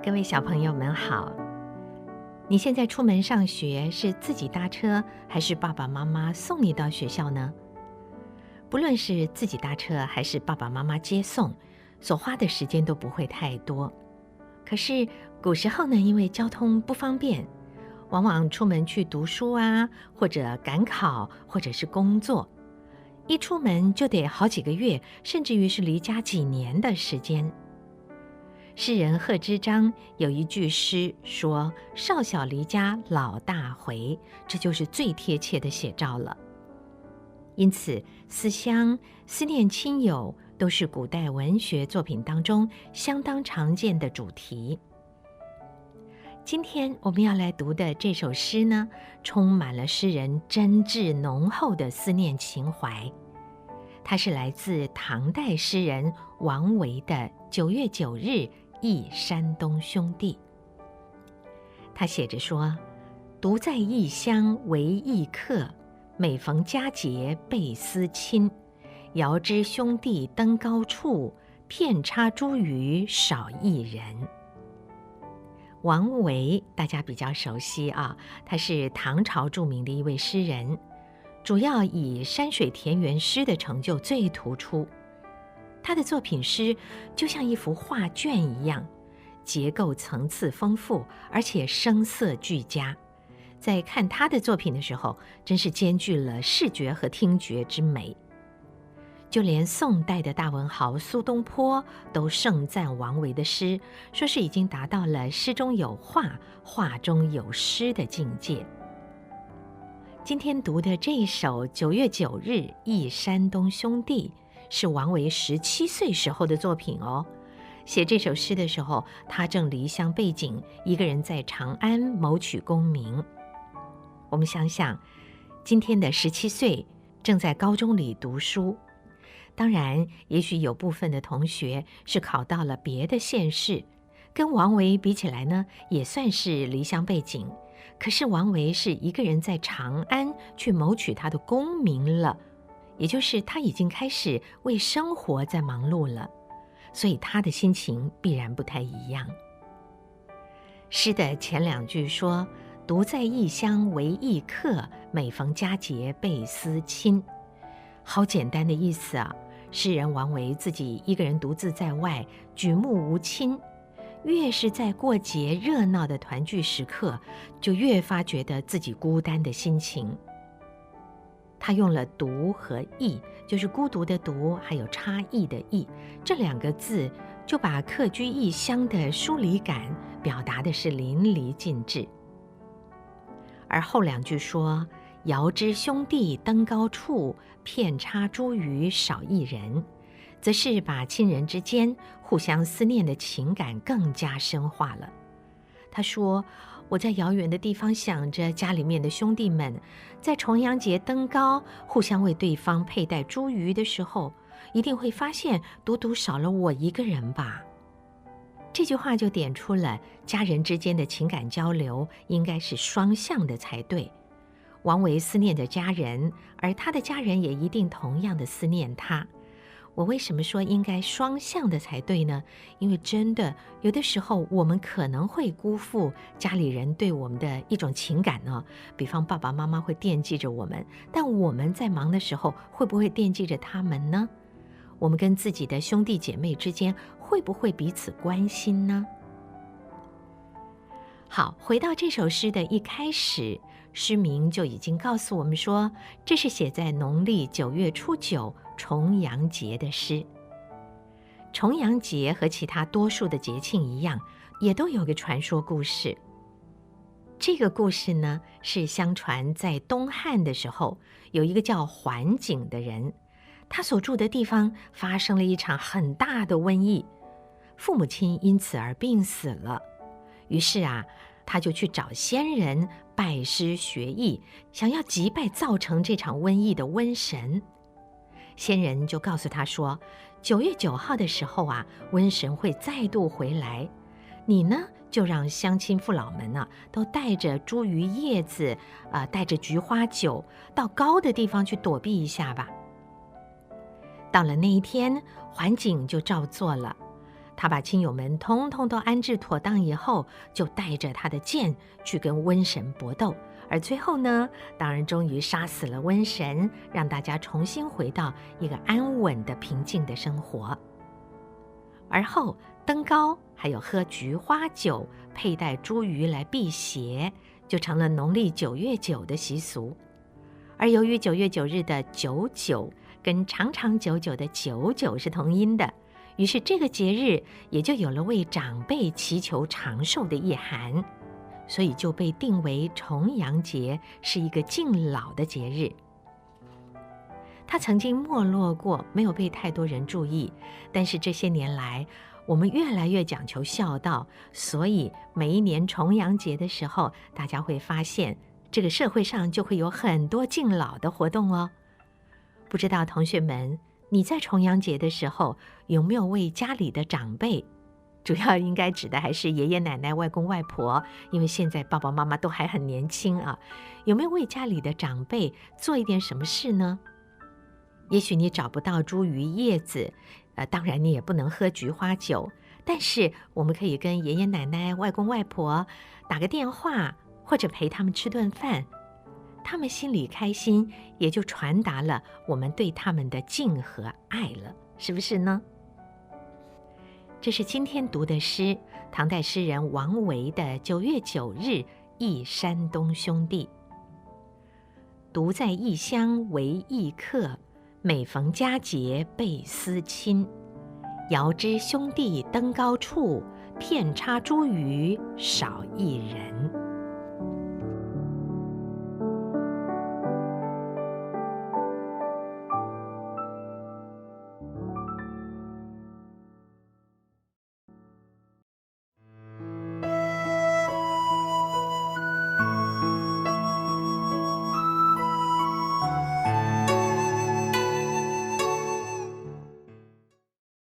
各位小朋友们好，你现在出门上学是自己搭车，还是爸爸妈妈送你到学校呢？不论是自己搭车还是爸爸妈妈接送，所花的时间都不会太多。可是古时候呢，因为交通不方便，往往出门去读书啊，或者赶考，或者是工作，一出门就得好几个月，甚至于是离家几年的时间。诗人贺知章有一句诗说：少小离家老大回，这就是最贴切的写照了。因此思乡、思念亲友都是古代文学作品当中相当常见的主题。今天我们要来读的这首诗呢，充满了诗人真挚浓厚的思念情怀。它是来自唐代诗人王维的《9月9日忆山东兄弟》。他写着说：独在异乡为异客，每逢佳节倍思亲。遥知兄弟登高处，遍插茱萸少一人。王维大家比较熟悉啊，他是唐朝著名的一位诗人，主要以山水田园诗的成就最突出。他的作品诗就像一幅画卷一样，结构层次丰富，而且声色俱佳。在看他的作品的时候，真是兼具了视觉和听觉之美。就连宋代的大文豪苏东坡都盛赞王维的诗，说是已经达到了诗中有画，画中有诗的境界。今天读的这一首《9月9日忆山东兄弟》是王维17岁时候的作品哦。写这首诗的时候，他正离乡背井，一个人在长安谋取功名。我们想想，今天的17岁正在高中里读书，当然也许有部分的同学是考到了别的县市，跟王维比起来呢，也算是离乡背井。可是王维是一个人在长安去谋取他的功名了，也就是他已经开始为生活在忙碌了，所以他的心情必然不太一样。诗的前2句说：独在异乡为异客，每逢佳节倍思亲。好简单的意思啊！诗人王维自己一个人独自在外，举目无亲，越是在过节热闹的团聚时刻，就越发觉得自己孤单的心情。他用了独和异，就是孤独的独，还有差异的异，这2个字就把客居异乡的疏离感表达的是淋漓尽致。而后2句说：遥知兄弟登高处，遍插茱萸少一人，则是把亲人之间互相思念的情感更加深化了。他说：我在遥远的地方想着家里面的兄弟们，在重阳节登高，互相为对方佩戴茱萸的时候，一定会发现独独少了我一个人吧。这句话就点出了家人之间的情感交流应该是双向的才对。王维思念着家人，而他的家人也一定同样的思念他。我为什么说应该双向的才对呢？因为真的有的时候我们可能会辜负家里人对我们的一种情感呢。比方爸爸妈妈会惦记着我们，但我们在忙的时候会不会惦记着他们呢？我们跟自己的兄弟姐妹之间会不会彼此关心呢？好，回到这首诗的一开始，诗名就已经告诉我们说，这是写在农历9月初9重阳节的诗。重阳节和其他多数的节庆一样，也都有个传说故事。这个故事呢，是相传在东汉的时候，有一个叫桓景的人，他所住的地方发生了一场很大的瘟疫，父母亲因此而病死了。于是啊，他就去找仙人拜师学艺，想要击败造成这场瘟疫的瘟神。仙人就告诉他说，9月9号的时候啊，瘟神会再度回来，你呢就让乡亲父老们呢都带着茱萸叶子，带着菊花酒到高的地方去躲避一下吧。到了那一天，桓景就照做了。他把亲友们通通都安置妥当以后，就带着他的剑去跟瘟神搏斗，而最后呢，当然终于杀死了瘟神，让大家重新回到一个安稳的平静的生活。而后登高还有喝菊花酒，佩戴茱萸来辟邪，就成了农历9月9的习俗。而由于9月9日的99跟长长久久的99是同音的，于是这个节日也就有了为长辈祈求长寿的意涵，所以就被定为重阳节，是一个敬老的节日。它曾经没落过，没有被太多人注意，但是这些年来我们越来越讲求孝道，所以每一年重阳节的时候，大家会发现这个社会上就会有很多敬老的活动哦。不知道同学们，你在重阳节的时候有没有为家里的长辈，主要应该指的还是爷爷奶奶、外公外婆，因为现在爸爸妈妈都还很年轻啊，有没有为家里的长辈做一点什么事呢？也许你找不到茱萸叶子，当然你也不能喝菊花酒，但是我们可以跟爷爷奶奶、外公外婆打个电话，或者陪他们吃顿饭，他们心里开心，也就传达了我们对他们的敬和爱了，是不是呢？这是今天读的诗，唐代诗人王维的《9月9日忆山东兄弟》。独在异乡为异客，每逢佳节倍思亲。遥知兄弟登高处，遍插茱萸少一人。